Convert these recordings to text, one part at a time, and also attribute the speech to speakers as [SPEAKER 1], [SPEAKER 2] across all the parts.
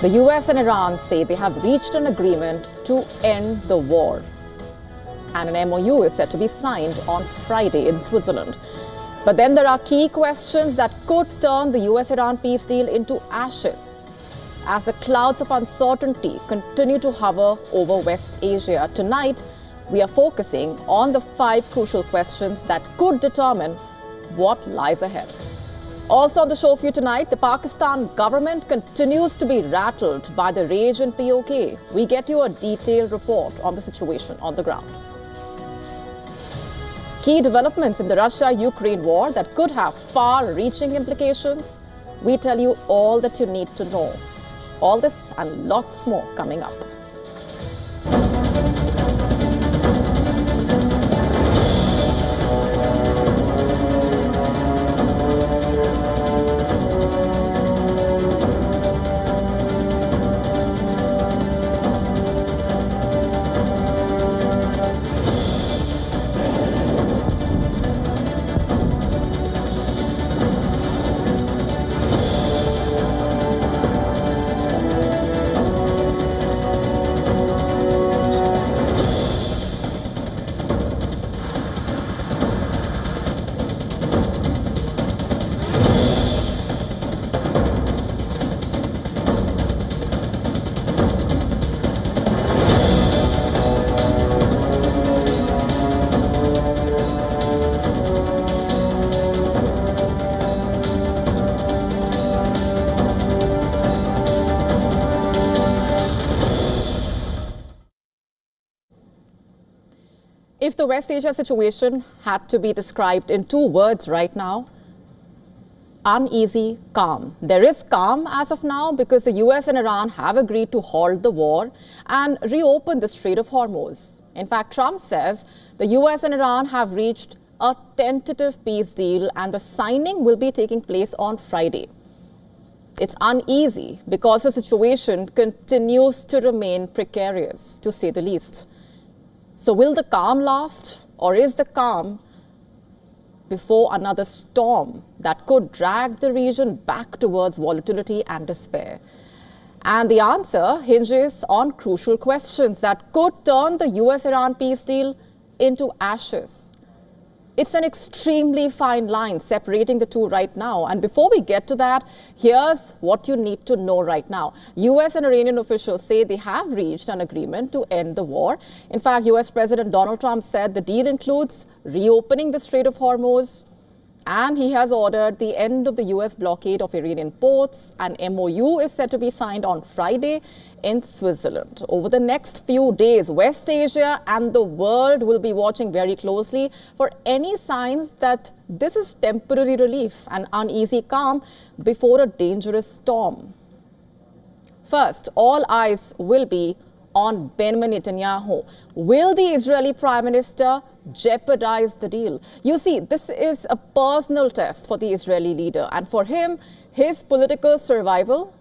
[SPEAKER 1] The US and Iran say they have reached an agreement to end the war. And an MOU is set to be signed on Friday in Switzerland. But then there are key questions that could turn the US-Iran peace deal into ashes as the clouds of uncertainty continue to hover over West Asia. Tonight, we are focusing on the 5 crucial questions that could determine what lies ahead. Also on the show for you tonight, the Pakistan government continues to be rattled by the rage in POK. We get you a detailed report on the situation on the ground. Key developments in the Russia-Ukraine war that could have far-reaching implications. We tell you all that you need to know. All this and lots more coming up. If the West Asia situation had to be described in 2 words right now, uneasy, calm. There is calm as of now because the US and Iran have agreed to halt the war and reopen the Strait of Hormuz. In fact, Trump says the US and Iran have reached a tentative peace deal and the signing will be taking place on Friday. It's uneasy because the situation continues to remain precarious, to say the least. So will the calm last, or is the calm before another storm that could drag the region back towards volatility and despair? And the answer hinges on crucial questions that could turn the US-Iran peace deal into ashes. It's an extremely fine line separating the two right now. And before we get to that, here's what you need to know right now. US and Iranian officials say they have reached an agreement to end the war. In fact, US President Donald Trump said the deal includes reopening the Strait of Hormuz, and he has ordered the end of the US blockade of Iranian ports. An MOU is set to be signed on Friday in Switzerland. Over the next few days, West Asia and the world will be watching very closely for any signs that this is temporary relief and uneasy calm before a dangerous storm. First, all eyes will be on Benjamin Netanyahu. Will the Israeli Prime Minister jeopardize the deal? You see, this is a personal test for the Israeli leader, and for him, his political survival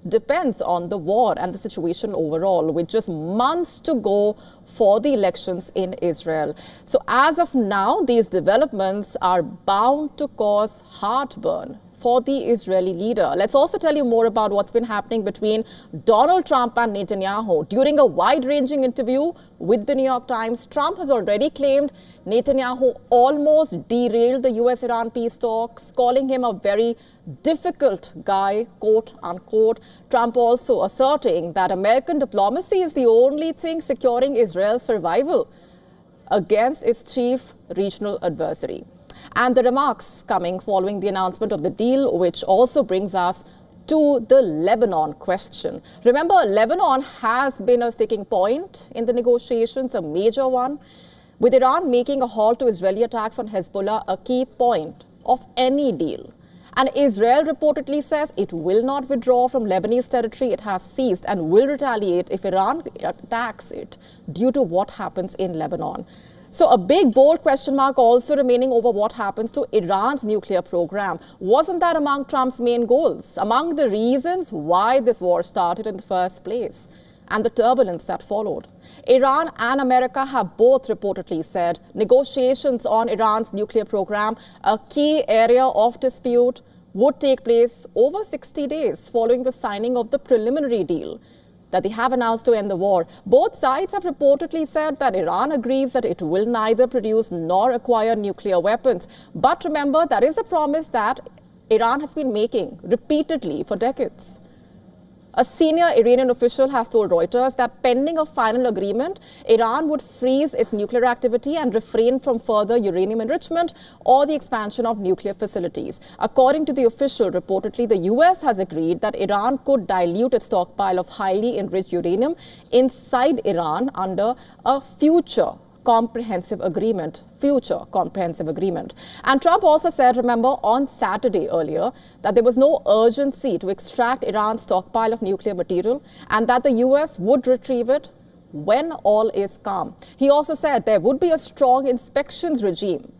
[SPEAKER 1] depends on the war and the situation overall, with just months to go for the elections in Israel. So as of now, these developments are bound to cause heartburn for the Israeli leader. Let's also tell you more about what's been happening between Donald Trump and Netanyahu. During a wide-ranging interview with the New York Times, Trump has already claimed Netanyahu almost derailed the US-Iran peace talks, calling him a very difficult guy, quote unquote. Trump also asserting that American diplomacy is the only thing securing Israel's survival against its chief regional adversary. And the remarks coming following the announcement of the deal, which also brings us to the Lebanon question. Remember, Lebanon has been a sticking point in the negotiations, a major one, with Iran making a halt to Israeli attacks on Hezbollah a key point of any deal. And Israel reportedly says it will not withdraw from Lebanese territory it has seized and will retaliate if Iran attacks it due to what happens in Lebanon. So a big, bold question mark also remaining over what happens to Iran's nuclear program. Wasn't that among Trump's main goals, among the reasons why this war started in the first place, and the turbulence that followed? Iran and America have both reportedly said negotiations on Iran's nuclear program, a key area of dispute, would take place over 60 days following the signing of the preliminary deal that they have announced to end the war. Both sides have reportedly said that Iran agrees that it will neither produce nor acquire nuclear weapons. But remember, that is a promise that Iran has been making repeatedly for decades. A senior Iranian official has told Reuters that pending a final agreement, Iran would freeze its nuclear activity and refrain from further uranium enrichment or the expansion of nuclear facilities. According to the official, reportedly, the US has agreed that Iran could dilute its stockpile of highly enriched uranium inside Iran under a future comprehensive agreement. And Trump also said, remember, on Saturday earlier, that there was no urgency to extract Iran's stockpile of nuclear material and that the US would retrieve it when all is calm. He also said there would be a strong inspections regime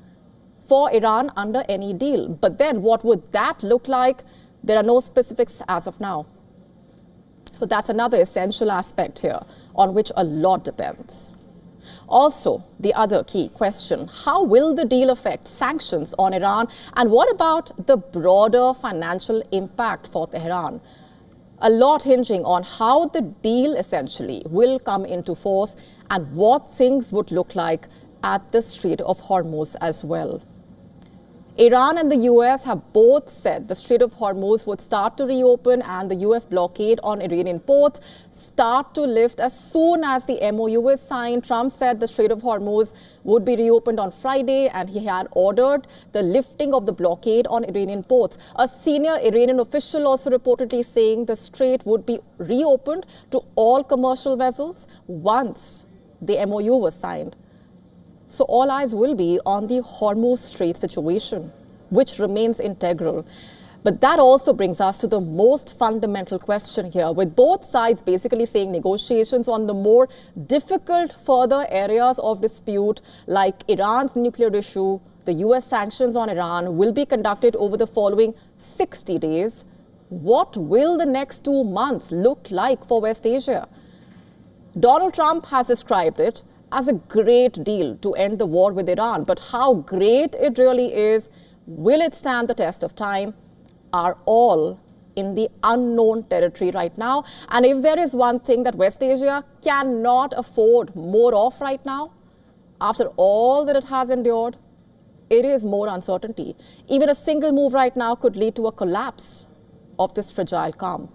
[SPEAKER 1] for Iran under any deal. But then what would that look like? There are no specifics as of now. So that's another essential aspect here on which a lot depends. Also, the other key question, how will the deal affect sanctions on Iran? And what about the broader financial impact for Tehran? A lot hinging on how the deal essentially will come into force and what things would look like at the Strait of Hormuz as well. Iran and the US have both said the Strait of Hormuz would start to reopen and the US blockade on Iranian ports start to lift as soon as the MOU is signed. Trump said the Strait of Hormuz would be reopened on Friday and he had ordered the lifting of the blockade on Iranian ports. A senior Iranian official also reportedly saying the strait would be reopened to all commercial vessels once the MOU was signed. So all eyes will be on the Hormuz Strait situation, which remains integral. But that also brings us to the most fundamental question here, with both sides basically saying negotiations on the more difficult further areas of dispute, like Iran's nuclear issue, the US sanctions on Iran, will be conducted over the following 60 days. What will the next 2 months look like for West Asia? Donald Trump has described it as a great deal to end the war with Iran. But how great it really is, will it stand the test of time, are all in the unknown territory right now. And if there is one thing that West Asia cannot afford more of right now, after all that it has endured, it is more uncertainty. Even a single move right now could lead to a collapse of this fragile calm.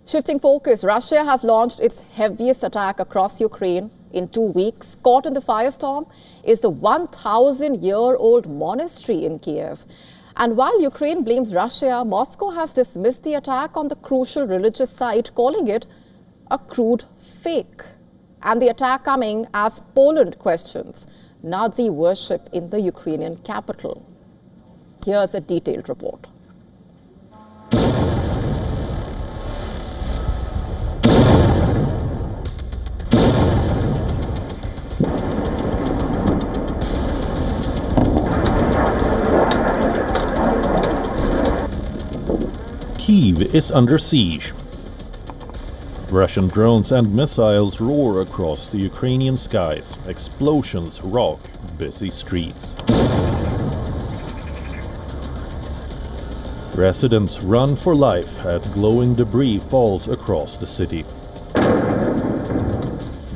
[SPEAKER 1] Shifting focus, Russia has launched its heaviest attack across Ukraine in 2 weeks. Caught in the firestorm is the 1,000-year-old monastery in Kiev. And while Ukraine blames Russia, Moscow has dismissed the attack on the crucial religious site, calling it a crude fake. And the attack coming as Poland questions Nazi worship in the Ukrainian capital. Here's a detailed report.
[SPEAKER 2] Kyiv is under siege. Russian drones and missiles roar across the Ukrainian skies. Explosions rock busy streets. Residents run for life as glowing debris falls across the city.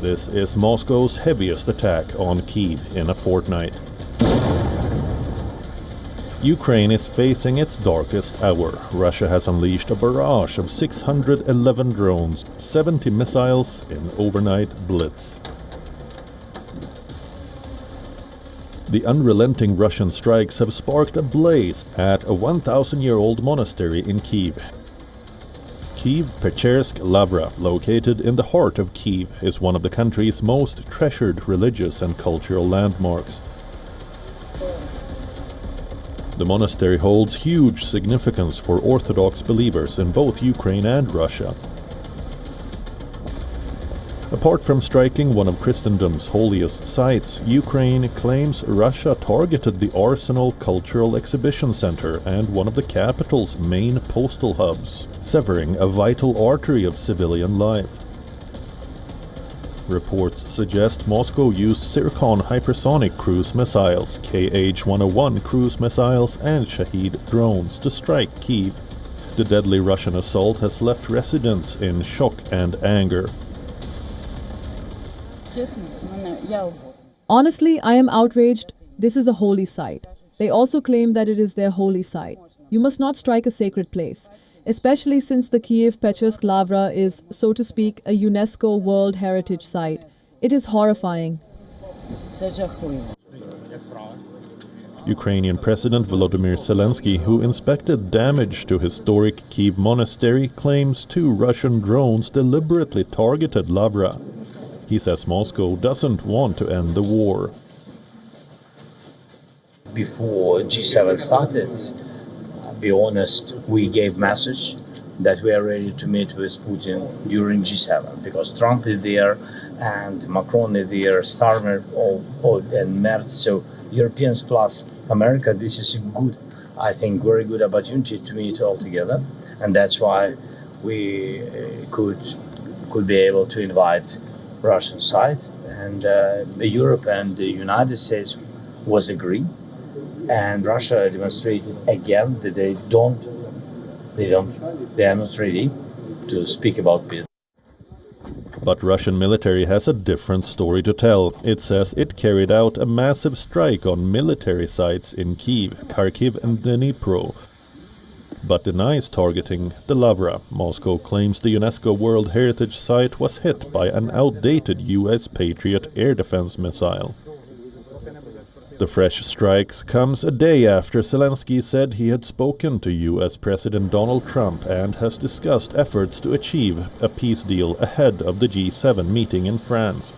[SPEAKER 2] This is Moscow's heaviest attack on Kyiv in a fortnight. Ukraine is facing its darkest hour. Russia has unleashed a barrage of 611 drones, 70 missiles in overnight blitz. The unrelenting Russian strikes have sparked a blaze at a 1,000-year-old monastery in Kyiv. Kyiv-Pechersk-Lavra, located in the heart of Kyiv, is one of the country's most treasured religious and cultural landmarks. The monastery holds huge significance for Orthodox believers in both Ukraine and Russia. Apart from striking one of Christendom's holiest sites, Ukraine claims Russia targeted the Arsenal Cultural Exhibition Center and one of the capital's main postal hubs, severing a vital artery of civilian life. Reports suggest Moscow used Zircon hypersonic cruise missiles, Kh-101 cruise missiles and Shahed drones to strike Kyiv. The deadly Russian assault has left residents in shock and anger.
[SPEAKER 3] Honestly, I am outraged. This is a holy site. They also claim that it is their holy site. You must not strike a sacred place, especially since the Kiev-Pechursk Lavra is, so to speak, a UNESCO World Heritage Site. It is horrifying.
[SPEAKER 2] Ukrainian President Volodymyr Zelensky, who inspected damage to historic Kyiv monastery, claims 2 Russian drones deliberately targeted Lavra. He says Moscow doesn't want to end the war.
[SPEAKER 4] Before G7 started, be honest, we gave message that we are ready to meet with Putin during G7 because Trump is there and Macron is there, Starmer and Merz. So Europeans plus America, this is a good, I think, very good opportunity to meet all together, and that's why we could be able to invite Russian side, and Europe and the United States was agree, and Russia demonstrated again that they are not ready to speak about peace.
[SPEAKER 2] But Russian military has a different story to tell. It says it carried out a massive strike on military sites in Kyiv, Kharkiv and Dnipro, but denies targeting the Lavra. Moscow claims the UNESCO World Heritage Site was hit by an outdated US Patriot air defense missile. The fresh strikes comes a day after Zelensky said he had spoken to US President Donald Trump and has discussed efforts to achieve a peace deal ahead of the G7 meeting in France.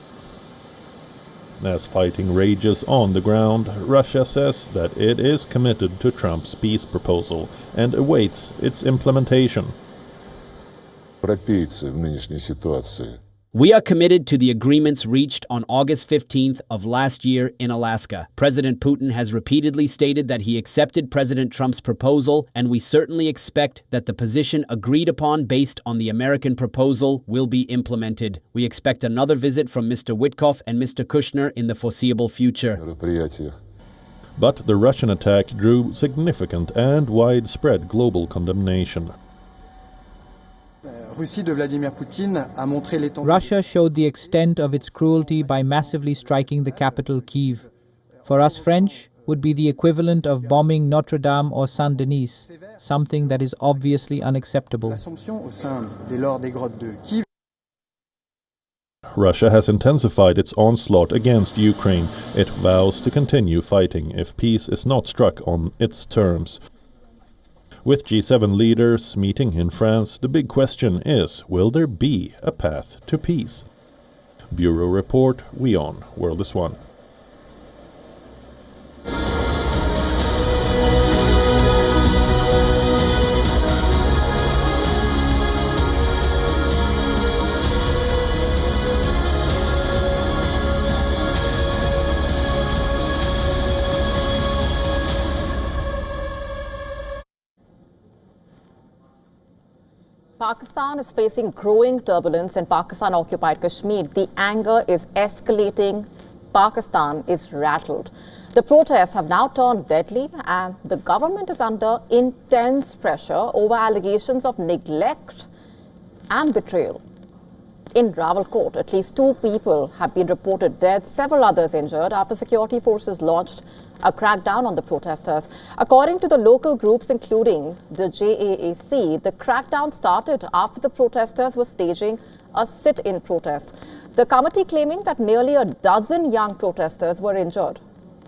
[SPEAKER 2] As fighting rages on the ground, Russia says that it is committed to Trump's peace proposal and awaits its implementation.
[SPEAKER 5] Европейцы в нынешней ситуации.
[SPEAKER 6] We are committed to the agreements reached on August 15th of last year in Alaska. President Putin has repeatedly stated that he accepted President Trump's proposal, and we certainly expect that the position agreed upon based on the American proposal will be implemented. We expect another visit from Mr. Witkoff and Mr. Kushner in the foreseeable future.
[SPEAKER 2] But the Russian attack drew significant and widespread global condemnation.
[SPEAKER 7] Russia showed the extent of its cruelty by massively striking the capital, Kyiv. For us French, would be the equivalent of bombing Notre Dame or Saint-Denis, something that is obviously unacceptable.
[SPEAKER 2] Russia has intensified its onslaught against Ukraine. It vows to continue fighting if peace is not struck on its terms. With G7 leaders meeting in France, the big question is, will there be a path to peace? Bureau Report, WION, World is One.
[SPEAKER 1] Pakistan is facing growing turbulence in Pakistan-occupied Kashmir. The anger is escalating. Pakistan is rattled. The protests have now turned deadly, and the government is under intense pressure over allegations of neglect and betrayal. In Rawalkot, at least 2 people have been reported dead, several others injured after security forces launched a crackdown on the protesters. According to the local groups, including the JAAC, the crackdown started after the protesters were staging a sit-in protest. The committee claiming that nearly a dozen young protesters were injured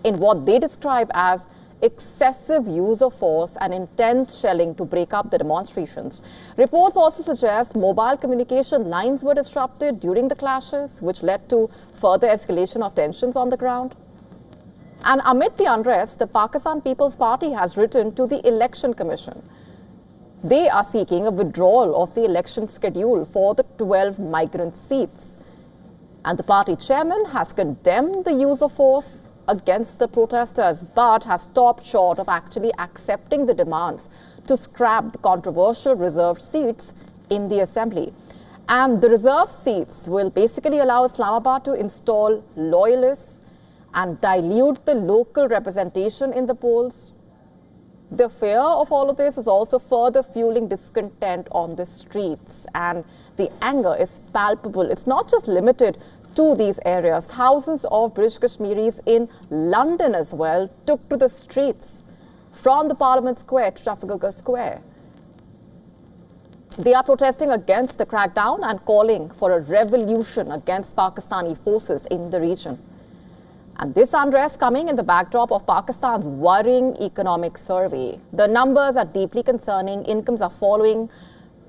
[SPEAKER 1] in what they describe as excessive use of force and intense shelling to break up the demonstrations. Reports also suggest mobile communication lines were disrupted during the clashes, which led to further escalation of tensions on the ground. And amid the unrest, the Pakistan People's Party has written to the Election Commission. They are seeking a withdrawal of the election schedule for the 12 migrant seats. And the party chairman has condemned the use of force against the protesters, but has stopped short of actually accepting the demands to scrap the controversial reserved seats in the assembly. And the reserve seats will basically allow Islamabad to install loyalists and dilute the local representation in the polls. The fear of all of this is also further fueling discontent on the streets, and the anger is palpable. It's not just limited to these areas. Thousands of British Kashmiris in London as well took to the streets from the Parliament Square to Trafalgar Square. They are protesting against the crackdown and calling for a revolution against Pakistani forces in the region. And this unrest coming in the backdrop of Pakistan's worrying economic survey. The numbers are deeply concerning. Incomes are falling.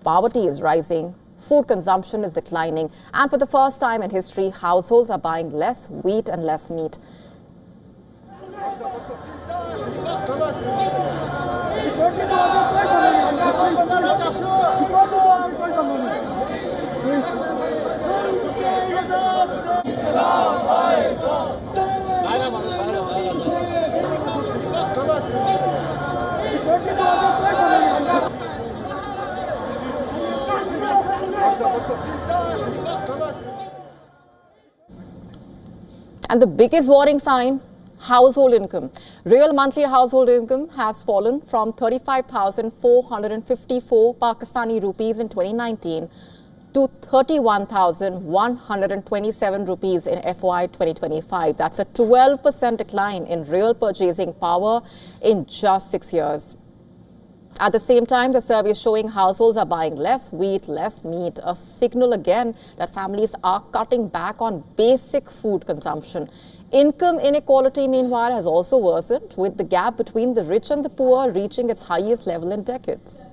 [SPEAKER 1] Poverty is rising. Food consumption is declining. And for the first time in history, households are buying less wheat and less meat. And the biggest warning sign, household income. Real monthly household income has fallen from 35,454 Pakistani rupees in 2019 to 31,127 rupees in FY 2025. That's a 12% decline in real purchasing power in just 6 years. At the same time, the survey is showing households are buying less wheat, less meat, a signal again that families are cutting back on basic food consumption. Income inequality, meanwhile, has also worsened, with the gap between the rich and the poor reaching its highest level in decades.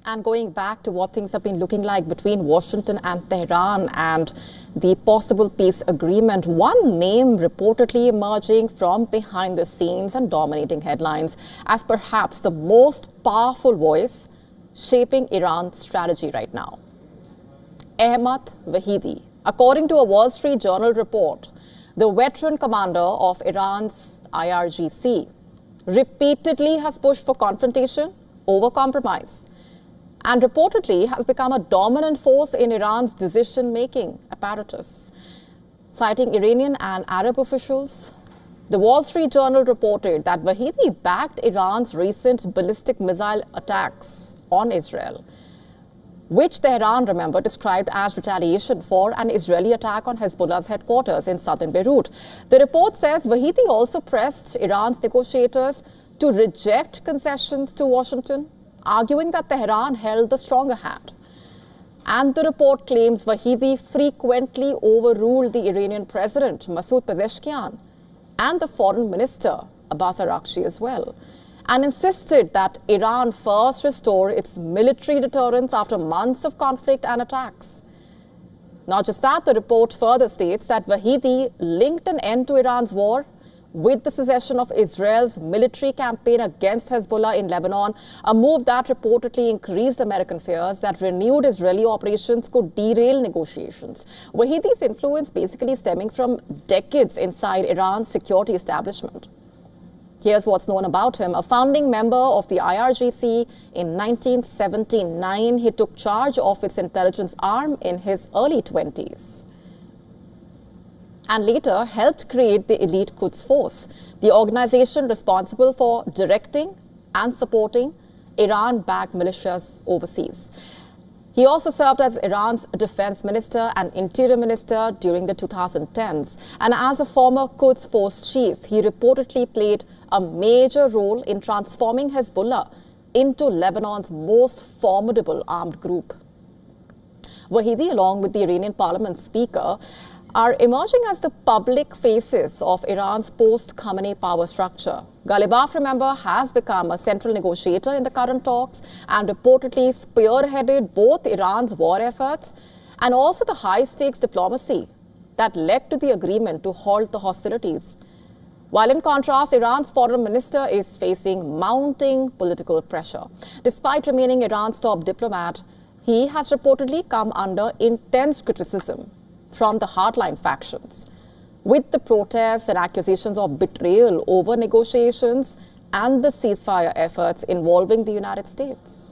[SPEAKER 1] And going back to what things have been looking like between Washington and Tehran and the possible peace agreement, one name reportedly emerging from behind the scenes and dominating headlines as perhaps the most powerful voice shaping Iran's strategy right now. Ahmad Vahidi. According to a Wall Street Journal report, the veteran commander of Iran's IRGC repeatedly has pushed for confrontation over compromise, and reportedly has become a dominant force in Iran's decision-making apparatus. Citing Iranian and Arab officials, the Wall Street Journal reported that Vahidi backed Iran's recent ballistic missile attacks on Israel, which Tehran, remember, described as retaliation for an Israeli attack on Hezbollah's headquarters in southern Beirut. The report says Vahidi also pressed Iran's negotiators to reject concessions to Washington, arguing that Tehran held the stronger hand. And the report claims Vahidi frequently overruled the Iranian president, Masoud Pezeshkian, and the foreign minister, Abbas Araghchi, as well, and insisted that Iran first restore its military deterrence after months of conflict and attacks. Not just that, the report further states that Vahidi linked an end to Iran's war with the cessation of Israel's military campaign against Hezbollah in Lebanon, a move that reportedly increased American fears that renewed Israeli operations could derail negotiations. Wahidi's influence basically stemming from decades inside Iran's security establishment. Here's what's known about him. A founding member of the IRGC in 1979, he took charge of its intelligence arm in his early 20s. And later helped create the elite Quds Force, the organization responsible for directing and supporting Iran-backed militias overseas. He also served as Iran's defense minister and interior minister during the 2010s. And as a former Quds Force chief, he reportedly played a major role in transforming Hezbollah into Lebanon's most formidable armed group. Vahidi, along with the Iranian parliament speaker, are emerging as the public faces of Iran's post-Khamenei power structure. Ghalibaf, remember, has become a central negotiator in the current talks and reportedly spearheaded both Iran's war efforts and also the high-stakes diplomacy that led to the agreement to halt the hostilities. While in contrast, Iran's foreign minister is facing mounting political pressure. Despite remaining Iran's top diplomat, he has reportedly come under intense criticism from the hardline factions, with the protests and accusations of betrayal over negotiations and the ceasefire efforts involving the United States.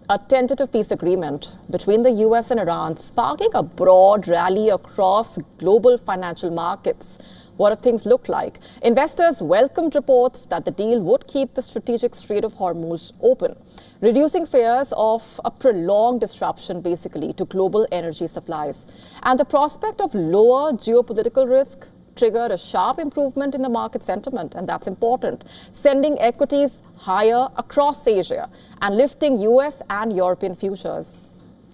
[SPEAKER 1] A tentative peace agreement between the US and Iran sparking a broad rally across global financial markets. What do things look like? Investors welcomed reports that the deal would keep the strategic Strait of Hormuz open, reducing fears of a prolonged disruption, basically, to global energy supplies. And the prospect of lower geopolitical risk triggered a sharp improvement in the market sentiment, and that's important, sending equities higher across Asia and lifting US and European futures.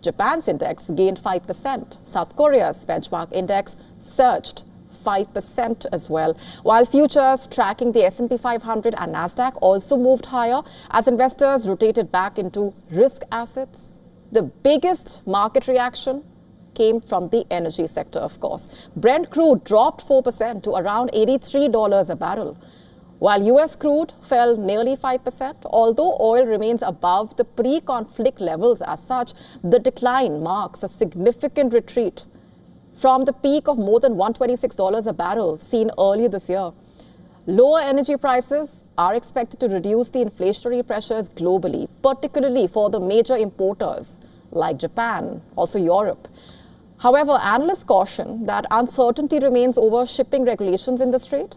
[SPEAKER 1] Japan's index gained 5%. South Korea's benchmark index surged 5% as well, while futures tracking the S&P 500 and Nasdaq also moved higher as investors rotated back into risk assets. The biggest market reaction came from the energy sector, of course. Brent crude dropped 4% to around $83 a barrel, while US crude fell nearly 5%. Although oil remains above the pre-conflict levels as such, the decline marks a significant retreat from the peak of more than $126 a barrel seen earlier this year. Lower energy prices are expected to reduce the inflationary pressures globally, particularly for the major importers like Japan, also Europe. However, analysts caution that uncertainty remains over shipping regulations in the strait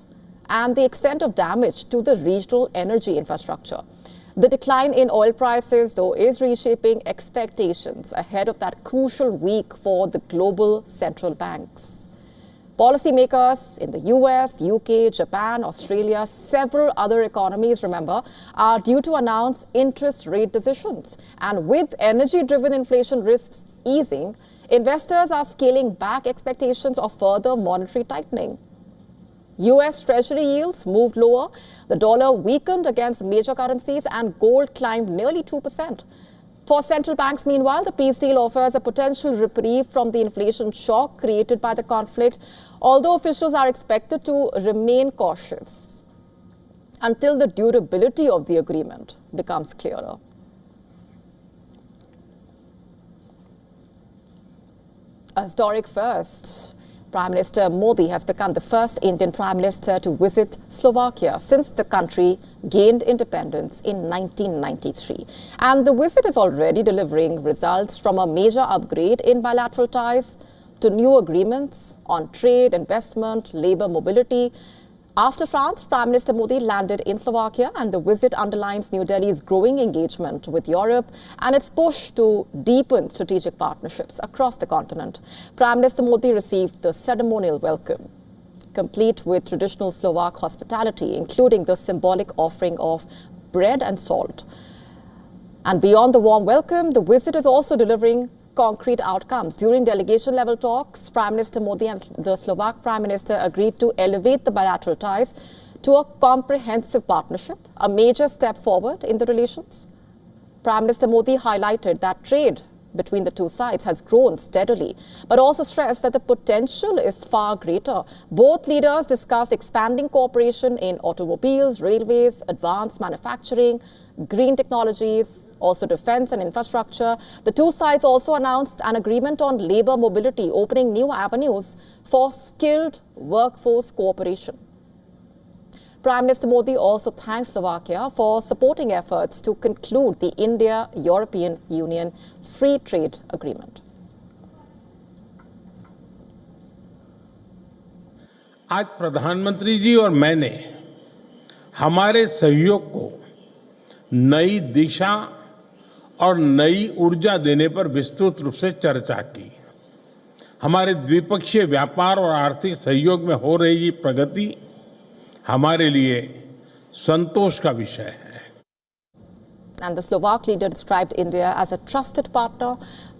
[SPEAKER 1] and the extent of damage to the regional energy infrastructure. The decline in oil prices, though, is reshaping expectations ahead of that crucial week for the global central banks. Policymakers in the US, UK, Japan, Australia, several other economies, remember, are due to announce interest rate decisions. And with energy-driven inflation risks easing, investors are scaling back expectations of further monetary tightening. US Treasury yields moved lower, the dollar weakened against major currencies, and gold climbed nearly 2%. For central banks, meanwhile, the peace deal offers a potential reprieve from the inflation shock created by the conflict, although officials are expected to remain cautious until the durability of the agreement becomes clearer. A historic first. Prime Minister Modi has become the first Indian Prime Minister to visit Slovakia since the country gained independence in 1993. And the visit is already delivering results, from a major upgrade in bilateral ties to new agreements on trade, investment, labor mobility. After France, Prime Minister Modi landed in Slovakia, and the visit underlines New Delhi's growing engagement with Europe and its push to deepen strategic partnerships across the continent. Prime Minister Modi received the ceremonial welcome, complete with traditional Slovak hospitality, including the symbolic offering of bread and salt. And beyond the warm welcome, the visit is also delivering concrete outcomes. During delegation-level talks, Prime Minister Modi and the Slovak Prime Minister agreed to elevate the bilateral ties to a comprehensive partnership, a major step forward in the relations. Prime Minister Modi highlighted that trade between the two sides has grown steadily, but also stressed that the potential is far greater. Both leaders discussed expanding cooperation in automobiles, railways, advanced manufacturing, green technologies, also defense and infrastructure. The two sides also announced an agreement on labor mobility, opening new avenues for skilled workforce cooperation. Prime Minister Modi also thanked Slovakia for supporting efforts to conclude the India-European Union Free Trade Agreement.
[SPEAKER 8] आज प्रधानमंत्री जी और मैंने हमारे सहयोग को नई दिशा और नई ऊर्जा देने पर विस्तृत रूप से चर्चा की। हमारे द्विपक्षीय व्यापार और आर्थिक सहयोग में हो रही प्रगति हमारे लिए संतोष का विषय है।
[SPEAKER 1] And the Slovak leader described India as a trusted partner,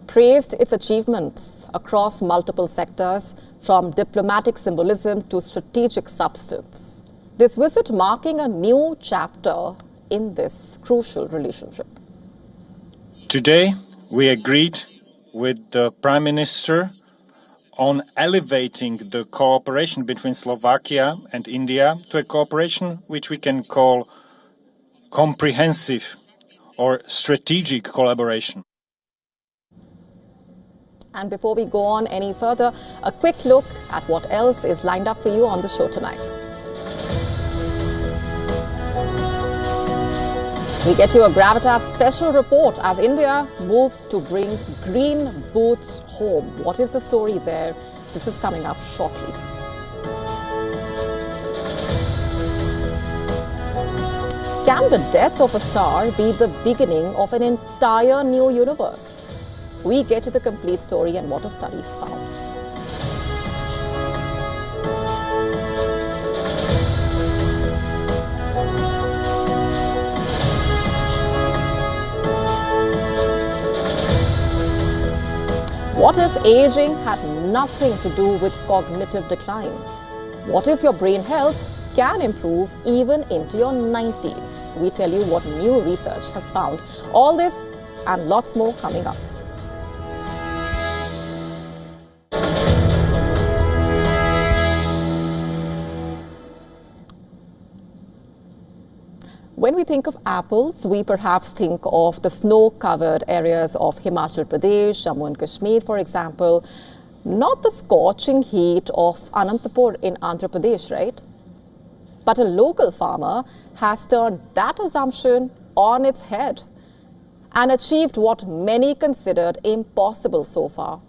[SPEAKER 1] praised its achievements across multiple sectors, from diplomatic symbolism to strategic substance. This visit marking a new chapter in this crucial relationship.
[SPEAKER 9] Today, we agreed with the Prime Minister on elevating the cooperation between Slovakia and India to a cooperation which we can call comprehensive or strategic collaboration.
[SPEAKER 1] And before we go on any further, a quick look at what else is lined up for you on the show tonight. We get you a GRAVITAS special report as India moves to bring green boots home. What is the story there? This is coming up shortly. Can the death of a star be the beginning of an entire new universe? We get to the complete story and what a study's found. What if aging had nothing to do with cognitive decline? What if your brain health can improve even into your 90s? We tell you what new research has found. All this and lots more coming up. When we think of apples, we perhaps think of the snow-covered areas of Himachal Pradesh, Jammu and Kashmir, for example, not the scorching heat of Anantapur in Andhra Pradesh, right? But a local farmer has turned that assumption on its head and achieved what many considered impossible so far.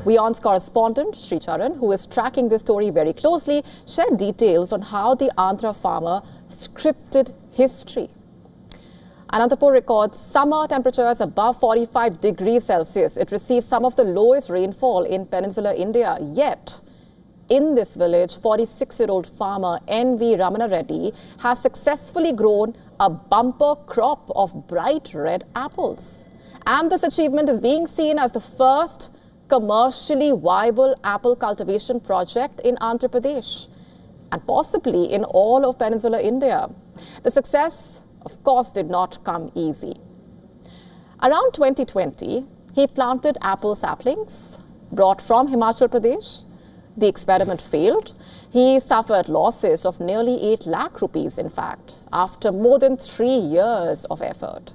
[SPEAKER 1] WION's correspondent, Sri Charan, who is tracking this story very closely, shared details on how the Andhra farmer scripted history. Anantapur records summer temperatures above 45 degrees Celsius. It receives some of the lowest rainfall in peninsular India. Yet, in this village, 46-year-old farmer N.V. Ramana Reddy has successfully grown a bumper crop of bright red apples. And this achievement is being seen as the first commercially viable apple cultivation project in Andhra Pradesh and possibly in all of peninsular India. The success, of course, did not come easy. Around 2020, he planted apple saplings brought from Himachal Pradesh. The experiment failed. He suffered losses of nearly 8 lakh rupees, in fact, after more than 3 years of effort.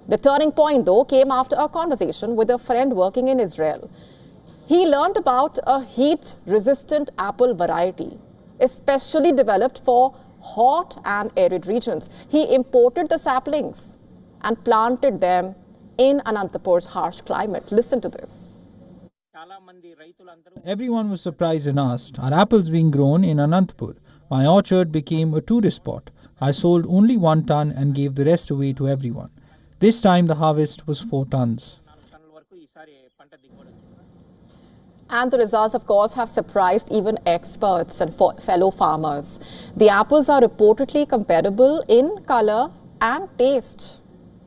[SPEAKER 1] The turning point, though, came after a conversation with a friend working in Israel. He learned about a heat-resistant apple variety, especially developed for hot and arid regions. He imported the saplings and planted them in Anantapur's harsh climate. Listen to this.
[SPEAKER 7] Everyone was surprised and asked, are apples being grown in Anantapur? My orchard became a tourist spot. I sold only 1 ton and gave the rest away to everyone. This time the harvest was 4 tons.
[SPEAKER 1] And the results, of course, have surprised even experts and fellow farmers. The apples are reportedly comparable in color and taste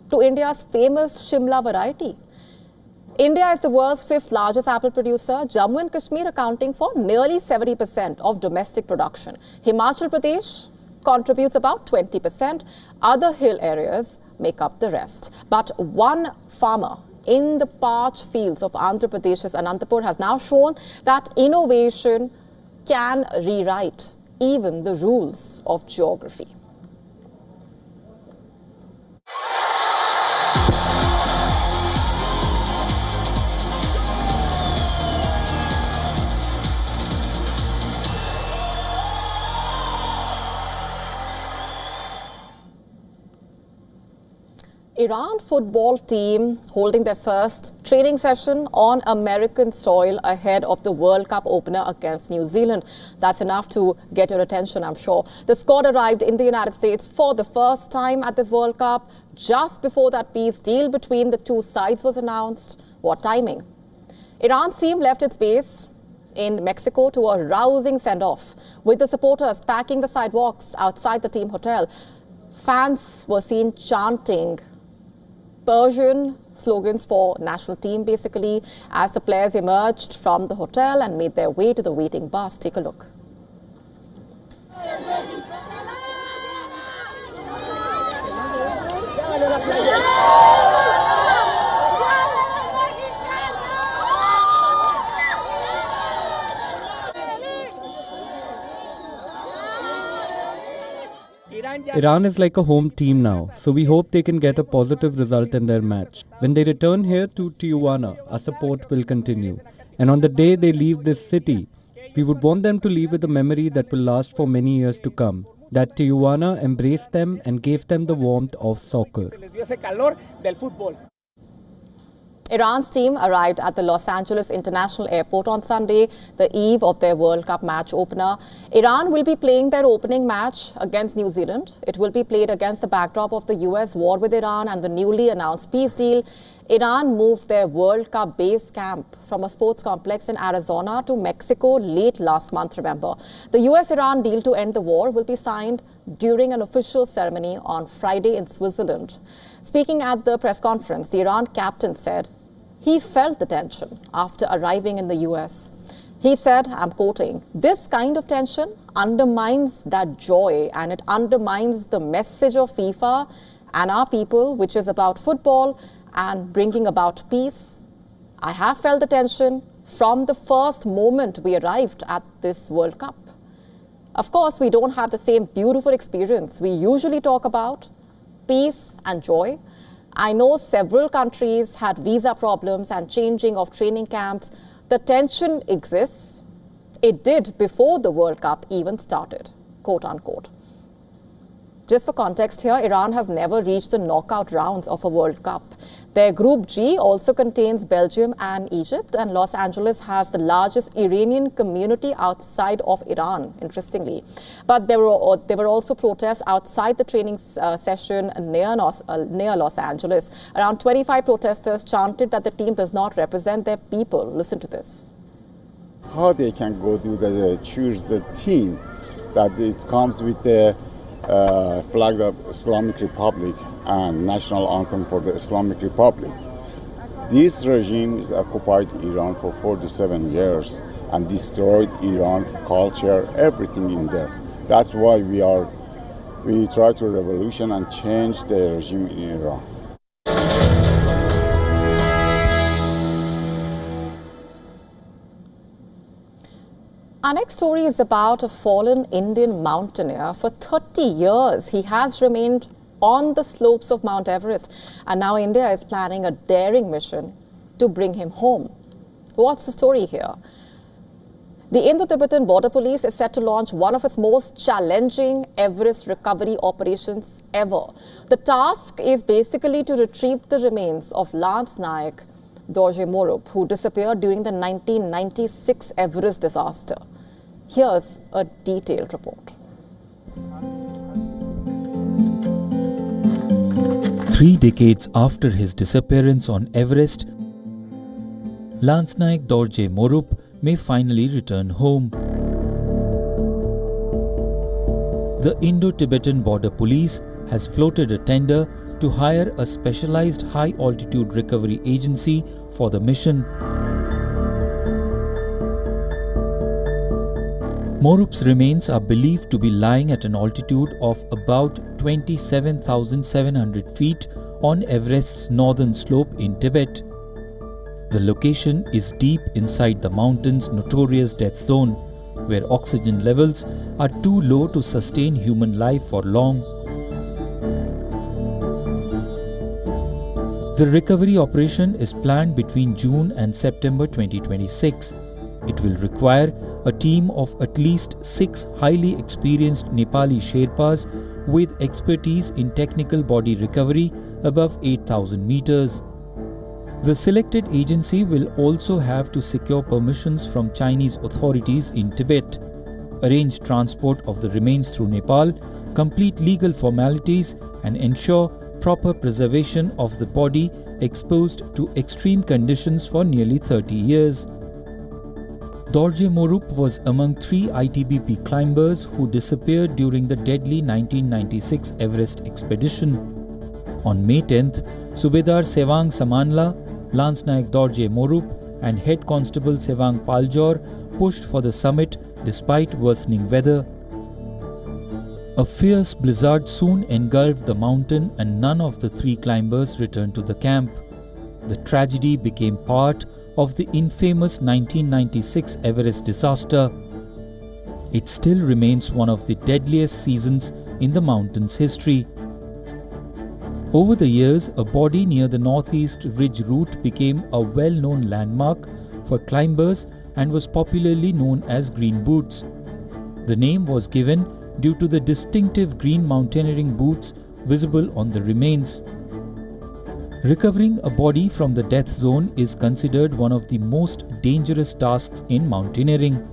[SPEAKER 1] to India's famous Shimla variety. India is the world's 5th largest apple producer, Jammu and Kashmir accounting for nearly 70% of domestic production. Himachal Pradesh contributes about 20%. Other hill areas make up the rest. But one farmer in the parched fields of Andhra Pradesh's Anantapur has now shown that innovation can rewrite even the rules of geography. Iran football team holding their first training session on American soil ahead of the World Cup opener against New Zealand. That's enough to get your attention, I'm sure. The squad arrived in the United States for the first time at this World Cup just before that peace deal between the two sides was announced. What timing? Iran's team left its base in Mexico to a rousing send-off, with the supporters packing the sidewalks outside the team hotel. Fans were seen chanting Persian slogans for national team, basically, as the players emerged from the hotel and made their way to the waiting bus. Take a look.
[SPEAKER 10] Iran is like a home team now, so we hope they can get a positive result in their match. When they return here to Tijuana, our support will continue. And on the day they leave this city, we would want them to leave with a memory that will last for many years to come. That Tijuana embraced them and gave them the warmth of soccer.
[SPEAKER 1] Iran's team arrived at the Los Angeles International Airport on Sunday, the eve of their World Cup match opener. Iran will be playing their opening match against New Zealand. It will be played against the backdrop of the US war with Iran and the newly announced peace deal. Iran moved their World Cup base camp from a sports complex in Arizona to Mexico late last month, remember. The US-Iran deal to end the war will be signed during an official ceremony on Friday in Switzerland. Speaking at the press conference, the Iran captain said he felt the tension after arriving in the US. He said, I'm quoting, "This kind of tension undermines that joy and it undermines the message of FIFA and our people, which is about football and bringing about peace. I have felt the tension from the first moment we arrived at this World Cup. Of course, we don't have the same beautiful experience we usually talk about, peace and joy. I know several countries had visa problems and changing of training camps. The tension exists. It did before the World Cup even started," quote unquote. Just for context here, Iran has never reached the knockout rounds of a World Cup. Their Group G also contains Belgium and Egypt, and Los Angeles has the largest Iranian community outside of Iran, interestingly. But there were also protests outside the training session near Los Angeles. Around 25 protesters chanted that the team does not represent their people. Listen to this.
[SPEAKER 11] How they can go to choose the team that it comes with the flag of Islamic Republic and national anthem for the Islamic Republic. This regime has occupied Iran for 47 years and destroyed Iran culture, everything in there. That's why we try to revolution and change the regime in Iran.
[SPEAKER 1] Our next story is about a fallen Indian mountaineer. For 30 years, he has remained on the slopes of Mount Everest, and now India is planning a daring mission to bring him home. What's the story here? The Indo-Tibetan Border Police is set to launch one of its most challenging Everest recovery operations ever. The task is basically to retrieve the remains of Lance Naik Dorje Morup, who disappeared during the 1996 Everest disaster. Here's a detailed report.
[SPEAKER 12] 3 decades after his disappearance on Everest, Lance Naik Dorje Morup may finally return home. The Indo-Tibetan Border Police has floated a tender to hire a specialized high-altitude recovery agency for the mission. Morup's remains are believed to be lying at an altitude of about 27,700 feet on Everest's northern slope in Tibet. The location is deep inside the mountain's notorious death zone, where oxygen levels are too low to sustain human life for long. The recovery operation is planned between June and September 2026. It will require a team of at least 6 highly experienced Nepali Sherpas with expertise in technical body recovery above 8,000 meters. The selected agency will also have to secure permissions from Chinese authorities in Tibet, arrange transport of the remains through Nepal, complete legal formalities, and ensure proper preservation of the body exposed to extreme conditions for nearly 30 years. Dorje Morup was among 3 ITBP climbers who disappeared during the deadly 1996 Everest expedition. On May 10th, Subedar Sevang Samanla, Lance Naik Dorje Morup and Head Constable Sevang Paljor pushed for the summit despite worsening weather. A fierce blizzard soon engulfed the mountain and none of the 3 climbers returned to the camp. The tragedy became part of the infamous 1996 Everest disaster. It still remains one of the deadliest seasons in the mountain's history. Over the years, a body near the northeast ridge route became a well-known landmark for climbers and was popularly known as Green Boots. The name was given due to the distinctive green mountaineering boots visible on the remains. Recovering a body from the death zone is considered one of the most dangerous tasks in mountaineering.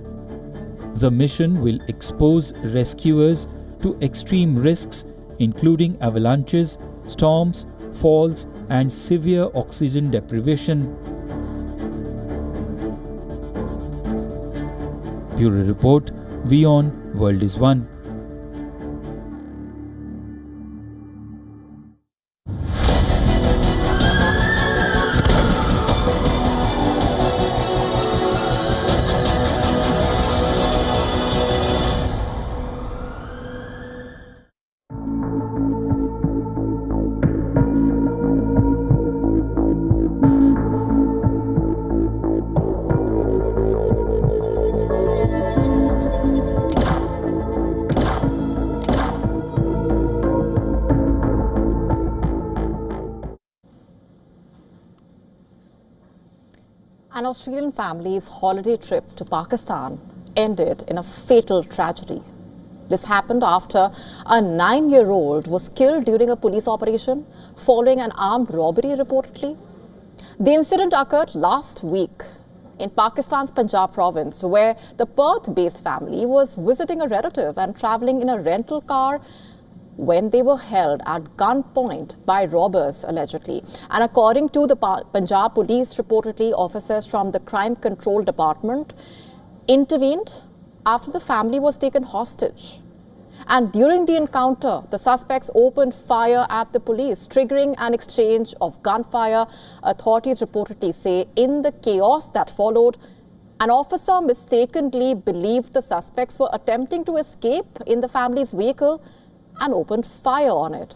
[SPEAKER 12] The mission will expose rescuers to extreme risks, including avalanches, storms, falls, and severe oxygen deprivation. Bureau Report, WION World is One.
[SPEAKER 1] An Australian family's holiday trip to Pakistan ended in a fatal tragedy. This happened after a 9-year-old was killed during a police operation following an armed robbery, reportedly. The incident occurred last week in Pakistan's Punjab province, where the Perth-based family was visiting a relative and traveling in a rental car when they were held at gunpoint by robbers, allegedly. And according to the Punjab police, reportedly, officers from the Crime Control Department intervened after the family was taken hostage. And during the encounter, the suspects opened fire at the police, triggering an exchange of gunfire. Authorities reportedly say in the chaos that followed, an officer mistakenly believed the suspects were attempting to escape in the family's vehicle and opened fire on it.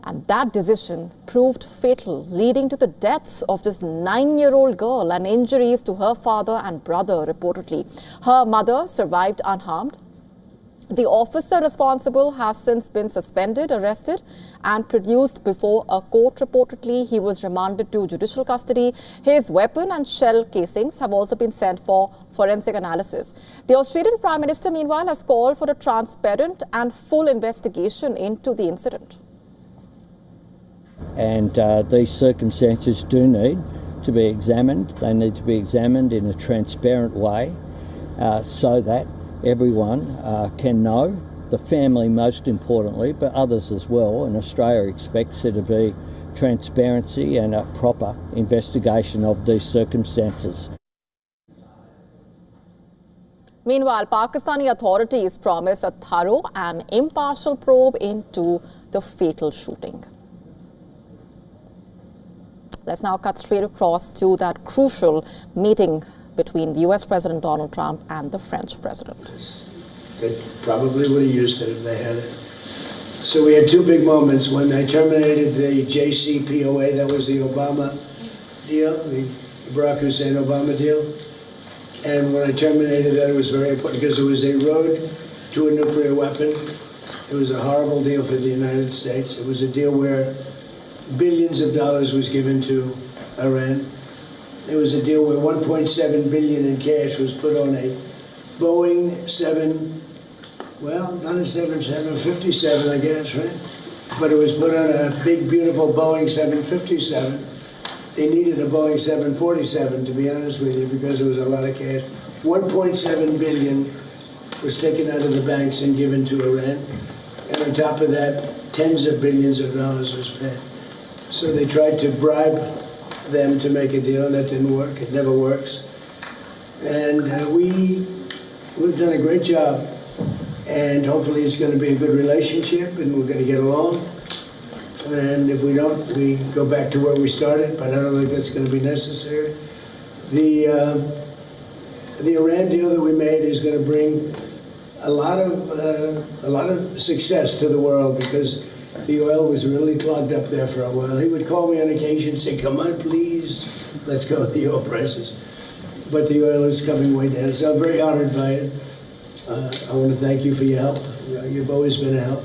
[SPEAKER 1] And that decision proved fatal, leading to the deaths of this 9-year-old girl and injuries to her father and brother, reportedly. Her mother survived unharmed. The officer responsible has since been suspended, arrested, and produced before a court, reportedly. He was remanded to judicial custody. His weapon and shell casings have also been sent for forensic analysis. The Australian Prime Minister, meanwhile, has called for a transparent and full investigation into the incident.
[SPEAKER 13] And these circumstances do need to be examined. They need to be examined in a transparent way so that everyone can know, the family most importantly, but others as well. And Australia expects there to be transparency and a proper investigation of these circumstances.
[SPEAKER 1] Meanwhile, Pakistani authorities promised a thorough and impartial probe into the fatal shooting. Let's now cut straight across to that crucial meeting between the US President Donald Trump and the French President.
[SPEAKER 14] They probably would have used it if they had it. So we had two big moments. When they terminated the JCPOA, that was the Obama deal, the Barack Hussein Obama deal. And when I terminated that, it was very important because it was a road to a nuclear weapon. It was a horrible deal for the United States. It was a deal where billions of dollars was given to Iran. It was a deal where $1.7 billion in cash was put on a Boeing 757, I guess, right? But it was put on a big, beautiful Boeing 757. They needed a Boeing 747, to be honest with you, because there was a lot of cash. $1.7 billion was taken out of the banks and given to Iran. And on top of that, tens of billions of dollars was paid. So they tried to bribe them to make a deal, and that didn't work. It never works. And we've done a great job, and hopefully it's going to be a good relationship, and we're going to get along. And if we don't, we go back to where we started, but I don't think that's going to be necessary. The Iran deal that we made is going to bring a lot of success to the world, because the oil was really clogged up there for a while. He would call me on occasion and say, come on, please, let's go with the oil prices. But the oil is coming way down, so I'm very honored by it. I want to thank you for your help. You've always been a help,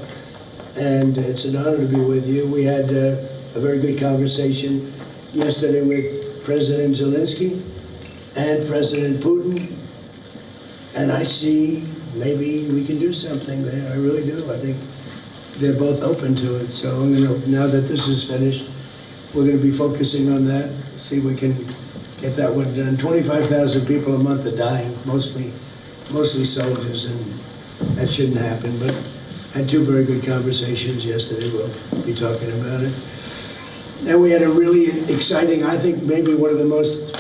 [SPEAKER 14] and it's an honor to be with you. We had a very good conversation yesterday with President Zelensky and President Putin, and I see maybe we can do something there. I really do. I think they're both open to it. So I'm going to, now that this is finished, we're going to be focusing on that, see if we can get that one done. 25,000 people a month are dying, mostly soldiers, and that shouldn't happen. But I had two very good conversations yesterday. We'll be talking about it. And we had a really exciting, I think maybe one of the most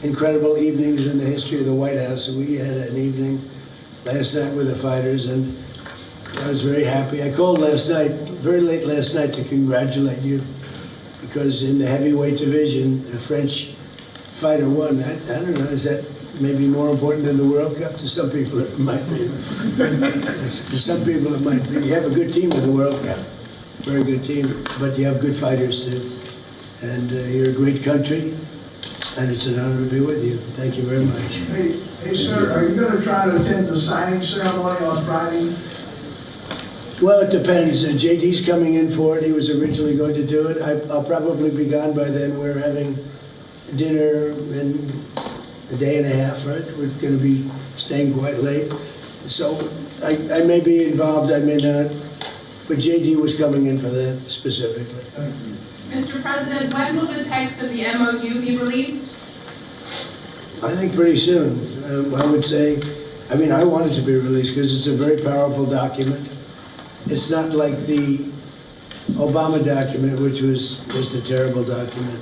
[SPEAKER 14] incredible evenings in the history of the White House. We had an evening last night with the fighters, and I was very happy. I called last night, very late last night, to congratulate you, because in the heavyweight division, a French fighter won. I don't know, is that maybe more important than the World Cup? To some people it might be. To some people it might be. You have a good team in the World Cup, very good team, but you have good fighters too. And you're a great country, and it's an honor to be with you. Thank you very much.
[SPEAKER 15] Hey sir, are you going to try to attend the signing ceremony on Friday?
[SPEAKER 14] Well, it depends. JD's coming in for it. He was originally going to do it. I'll probably be gone by then. We're having dinner in a day and a half, right? We're going to be staying quite late. So I may be involved, I may not. But JD was coming in for that specifically.
[SPEAKER 16] Mr. President, when will the text of the MOU be released?
[SPEAKER 14] I think pretty soon. I would say, I mean, I want it to be released because it's a very powerful document. It's not like the Obama document, which was just a terrible document.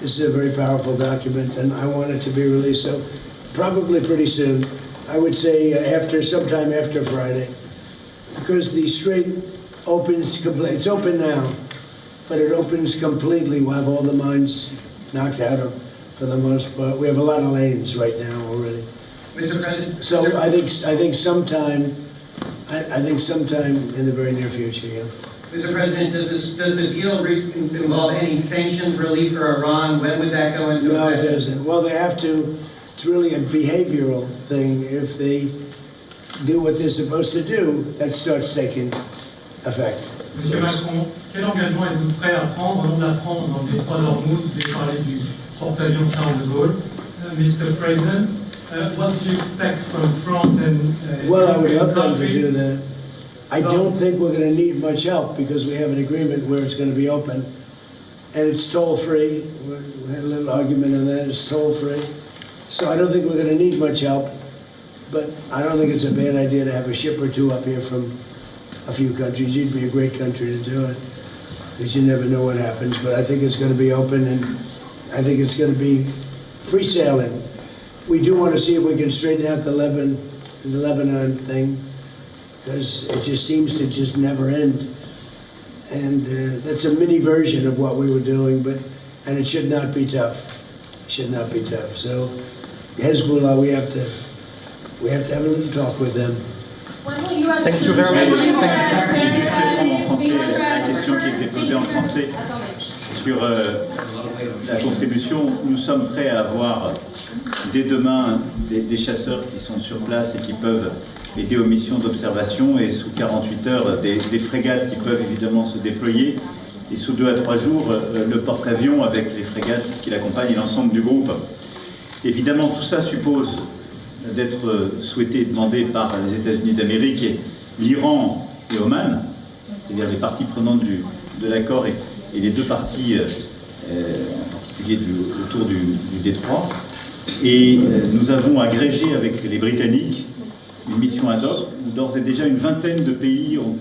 [SPEAKER 14] This is a very powerful document, and I want it to be released. So probably pretty soon. I would say sometime after Friday, because the Strait opens completely. It's open now, but it opens completely. We'll have all the mines knocked out for the most part. We have a lot of lanes right now already.
[SPEAKER 17] Mr. President.
[SPEAKER 14] So I think sometime in the very near future, yeah.
[SPEAKER 17] Mr. President, does the deal involve any sanctions relief for Iran? When would that go into effect?
[SPEAKER 14] No, it doesn't. Well, they have to. It's really a behavioral thing. If they do what they're supposed to do, that starts taking effect.
[SPEAKER 18] Monsieur Macron, quel engagement êtes-vous prêt à prendre au nom de la France dans le détroit d'Ormuz? Vous avez parlé du porte-avions Charles de Gaulle. Mr. President, what do you expect from France and
[SPEAKER 14] well, I would love them to do that. I don't think we're going to need much help because we have an agreement where it's going to be open, and it's toll-free. We had a little argument on that. It's toll-free. So I don't think we're going to need much help, but I don't think it's a bad idea to have a ship or two up here from a few countries. You'd be a great country to do it, because you never know what happens. But I think it's going to be open, and I think it's going to be free sailing. We do want to see if we can straighten out the Lebanon thing, because it just seems to just never end. And that's a mini version of what we were doing, and it should not be tough. It should not be tough. So Hezbollah, we have to have a little talk with them.
[SPEAKER 19] Thank you very much. Juste répondre en français à la question qui a été posée en français sur la contribution. Nous sommes prêts à avoir dès demain des chasseurs qui sont sur place et qui peuvent aider aux missions d'observation, et sous 48 heures des frégates qui peuvent évidemment se déployer, et sous 2 à 3 jours le porte-avions avec les frégates qui l'accompagnent et l'ensemble du groupe. Évidemment, tout ça suppose d'être souhaité et demandé par les États-Unis d'Amérique, et l'Iran et Oman, c'est-à-dire les parties prenantes de l'accord et les deux parties, en particulier autour du détroit. Et nous avons agrégé avec les Britanniques une mission ad hoc où d'ores et déjà une vingtaine de pays ont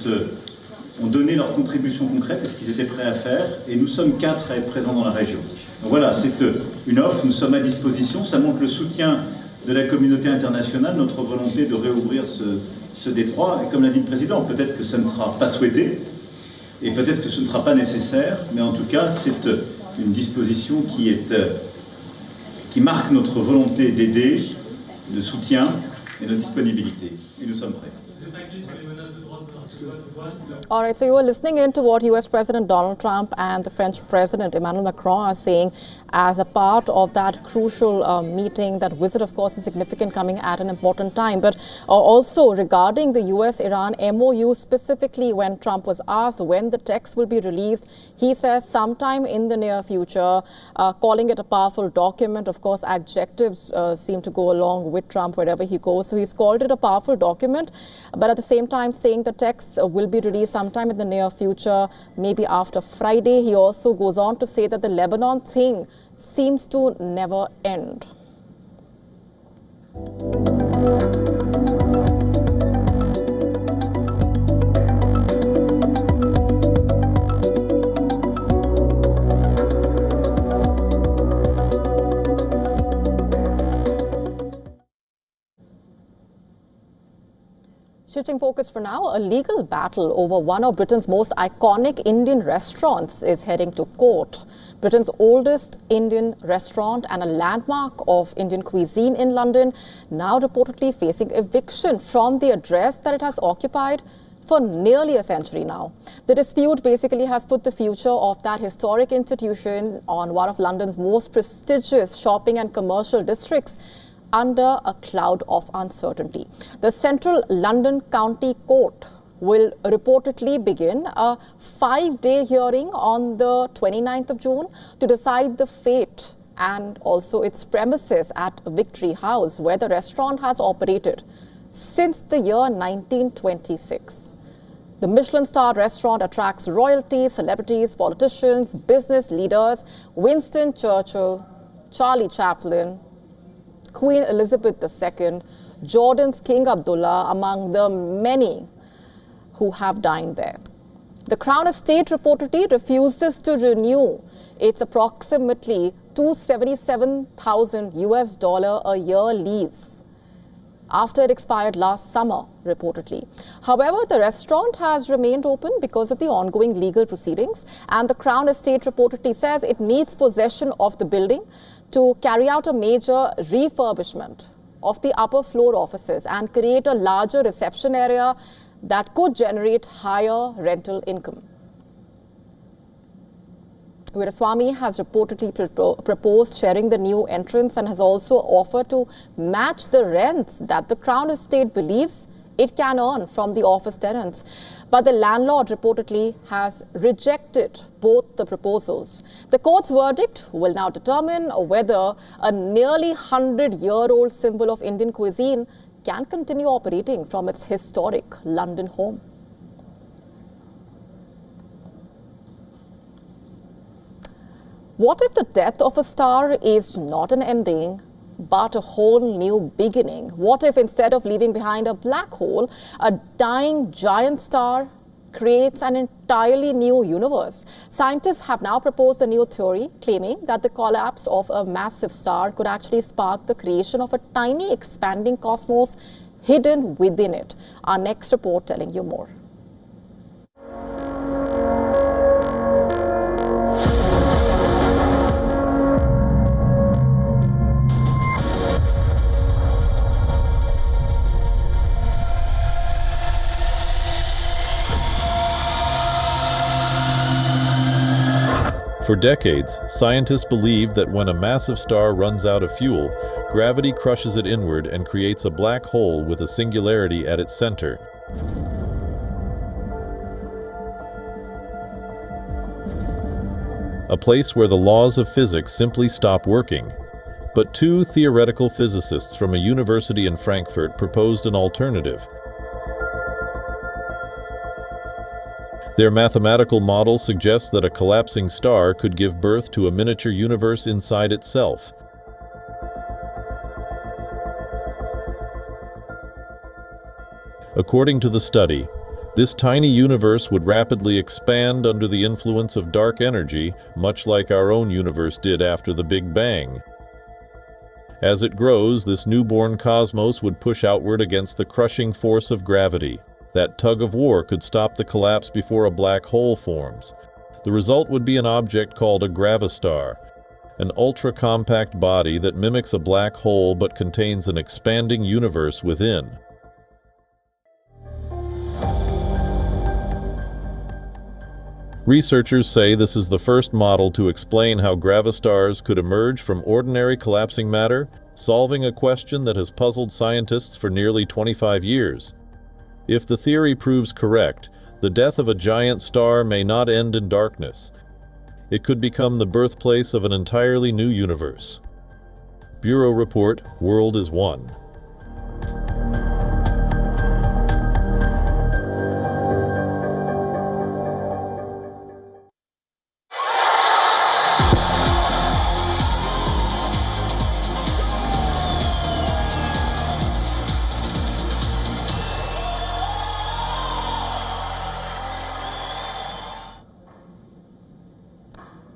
[SPEAKER 19] donné leur contribution concrète et ce qu'ils étaient prêts à faire, et nous sommes 4 à être présents dans la région. Donc voilà, c'est une offre, nous sommes à disposition, ça montre le soutien de la communauté internationale, notre volonté de réouvrir ce détroit, et comme l'a dit le Président, peut-être que ça ne sera pas souhaité, et peut-être que ce ne sera pas nécessaire, mais en tout cas, c'est une disposition qui marque notre volonté d'aider, de soutien et notre disponibilité. Et nous sommes prêts.
[SPEAKER 14] good.
[SPEAKER 1] All right, so you were listening in to what US President Donald Trump and the French President Emmanuel Macron are saying as a part of that crucial meeting. That visit, of course, is significant, coming at an important time. But also regarding the US-Iran MOU, specifically when Trump was asked when the text will be released, he says sometime in the near future, calling it a powerful document. Of course, adjectives seem to go along with Trump wherever he goes. So he's called it a powerful document, but at the same time saying the text will be released sometime in the near future, maybe after Friday. He also goes on to say that the Lebanon thing seems to never end. Shifting focus for now, a legal battle over one of Britain's most iconic Indian restaurants is heading to court. Britain's oldest Indian restaurant and a landmark of Indian cuisine in London, now reportedly facing eviction from the address that it has occupied for nearly a century now. The dispute basically has put the future of that historic institution on one of London's most prestigious shopping and commercial districts under a cloud of uncertainty. The Central London County Court will reportedly begin a 5-day hearing on the 29th of June to decide the fate and also its premises at Victory House, where the restaurant has operated since the year 1926. The Michelin-starred restaurant attracts royalty, celebrities, politicians, business leaders, Winston Churchill, Charlie Chaplin, Queen Elizabeth II, Jordan's King Abdullah, among the many who have dined there. The Crown Estate reportedly refuses to renew its approximately $277,000 a year lease after it expired last summer, reportedly. However, the restaurant has remained open because of the ongoing legal proceedings, and the Crown Estate reportedly says it needs possession of the building to carry out a major refurbishment of the upper floor offices and create a larger reception area that could generate higher rental income. Veeraswamy has reportedly proposed sharing the new entrance and has also offered to match the rents that the Crown Estate believes it can earn from the office tenants. But the landlord reportedly has rejected both the proposals. The court's verdict will now determine whether a nearly 100-year-old symbol of Indian cuisine can continue operating from its historic London home. What if the death of a star is not an ending, but a whole new beginning? What if instead of leaving behind a black hole, a dying giant star creates an entirely new universe? Scientists have now proposed a new theory claiming that the collapse of a massive star could actually spark the creation of a tiny expanding cosmos hidden within it. Our next report telling you more.
[SPEAKER 2] For decades, scientists believed that when a massive star runs out of fuel, gravity crushes it inward and creates a black hole with a singularity at its center. A place where the laws of physics simply stop working. But two theoretical physicists from a university in Frankfurt proposed an alternative. Their mathematical model suggests that a collapsing star could give birth to a miniature universe inside itself. According to the study, this tiny universe would rapidly expand under the influence of dark energy, much like our own universe did after the Big Bang. As it grows, this newborn cosmos would push outward against the crushing force of gravity. That tug of war could stop the collapse before a black hole forms. The result would be an object called a gravistar, an ultra-compact body that mimics a black hole but contains an expanding universe within. Researchers say this is the first model to explain how gravistars could emerge from ordinary collapsing matter, solving a question that has puzzled scientists for nearly 25 years. If the theory proves correct, the death of a giant star may not end in darkness. It could become the birthplace of an entirely new universe. Bureau Report, World is One.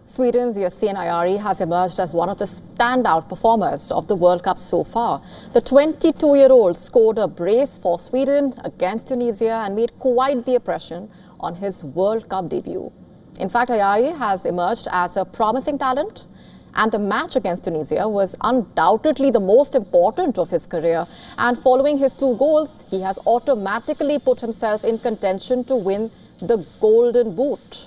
[SPEAKER 1] Sweden's Yasin Ayari has emerged as one of the standout performers of the World Cup so far. The 22-year-old scored a brace for Sweden against Tunisia and made quite the impression on his World Cup debut. In fact, Ayari has emerged as a promising talent, and the match against Tunisia was undoubtedly the most important of his career. And following his 2 goals, he has automatically put himself in contention to win the Golden Boot.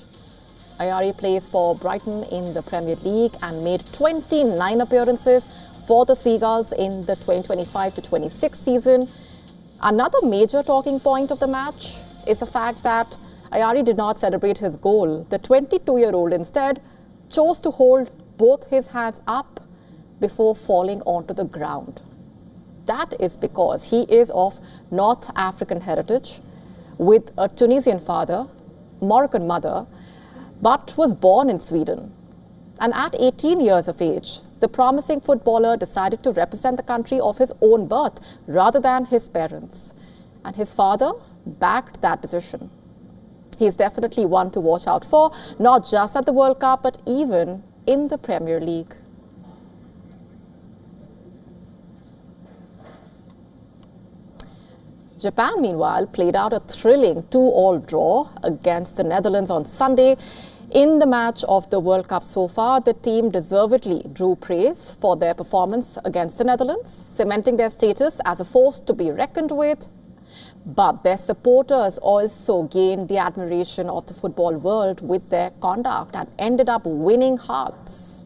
[SPEAKER 1] Ayari plays for Brighton in the Premier League and made 29 appearances for the Seagulls in the 2025-26 season. Another major talking point of the match is the fact that Ayari did not celebrate his goal. The 22-year-old instead chose to hold both his hands up before falling onto the ground. That is because he is of North African heritage with a Tunisian father, Moroccan mother, but was born in Sweden. And at 18 years of age, the promising footballer decided to represent the country of his own birth rather than his parents. And his father backed that decision. He's definitely one to watch out for, not just at the World Cup, but even in the Premier League. Japan, meanwhile, played out a thrilling 2-all draw against the Netherlands on Sunday. In the match of the World Cup so far, the team deservedly drew praise for their performance against the Netherlands, cementing their status as a force to be reckoned with. But their supporters also gained the admiration of the football world with their conduct and ended up winning hearts.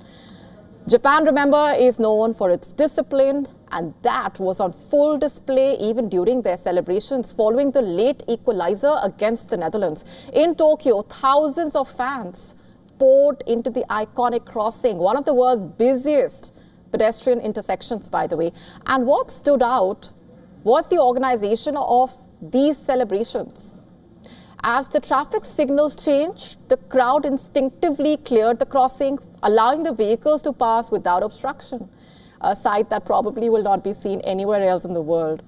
[SPEAKER 1] Japan, remember, is known for its discipline, and that was on full display even during their celebrations following the late equalizer against the Netherlands. In Tokyo, thousands of fans poured into the iconic crossing, one of the world's busiest pedestrian intersections, by the way. And what stood out was the organization of these celebrations. As the traffic signals changed, the crowd instinctively cleared the crossing, allowing the vehicles to pass without obstruction, a sight that probably will not be seen anywhere else in the world.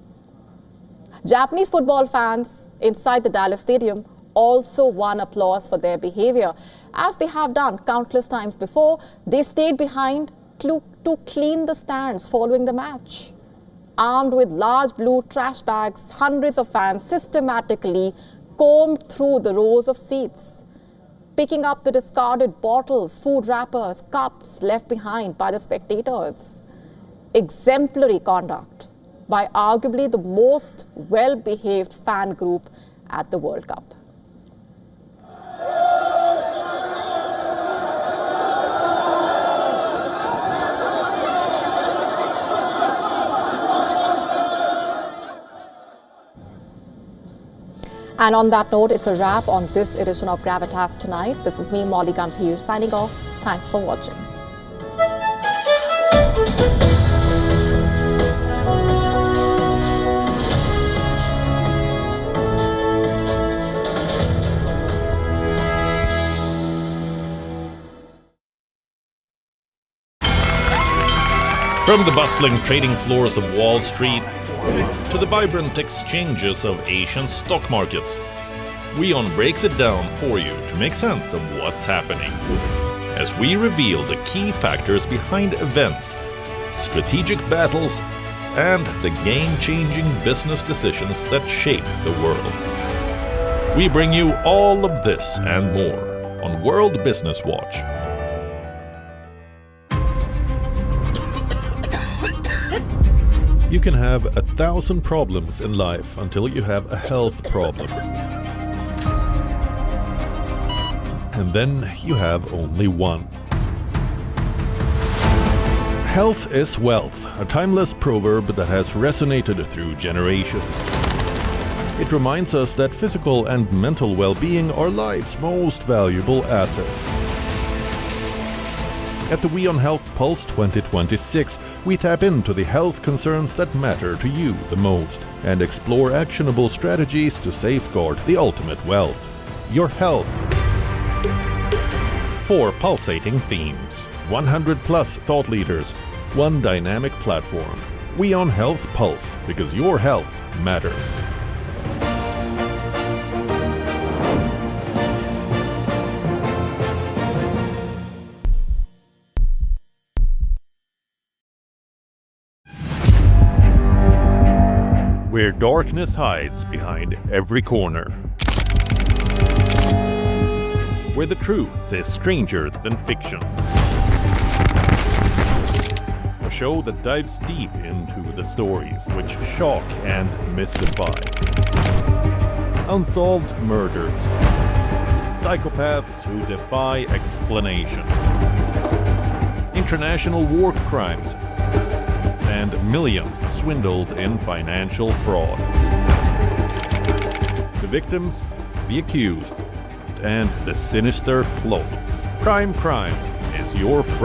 [SPEAKER 1] Japanese football fans inside the Dallas Stadium also won applause for their behavior. As they have done countless times before, they stayed behind to clean the stands following the match. Armed with large blue trash bags, hundreds of fans systematically combed through the rows of seats, picking up the discarded bottles, food wrappers, cups left behind by the spectators. Exemplary conduct by arguably the most well-behaved fan group at the World Cup. And on that note, it's a wrap on this edition of GRAVITAS tonight. This is me, Molly Gambhir, signing off. Thanks for watching.
[SPEAKER 2] From the bustling trading floors of Wall Street to the vibrant exchanges of Asian stock markets, WION breaks it down for you to make sense of what's happening, as we reveal the key factors behind events, strategic battles, and the game-changing business decisions that shape the world. We bring you all of this and more on World Business Watch. You can have 1,000 problems in life until you have a health problem. and then you have only one. Health is wealth, a timeless proverb that has resonated through generations. It reminds us that physical and mental well-being are life's most valuable assets. At the WION Health Pulse 2026, we tap into the health concerns that matter to you the most and explore actionable strategies to safeguard the ultimate wealth, your health. 4 pulsating themes, 100 plus thought leaders, one dynamic platform. WION Health Pulse, because your health matters. Where darkness hides behind every corner. Where the truth is stranger than fiction. A show that dives deep into the stories which shock and mystify. Unsolved murders. Psychopaths who defy explanation. International war crimes. And millions swindled in financial fraud. The victims, the accused, and the sinister plot. Crime is your friend.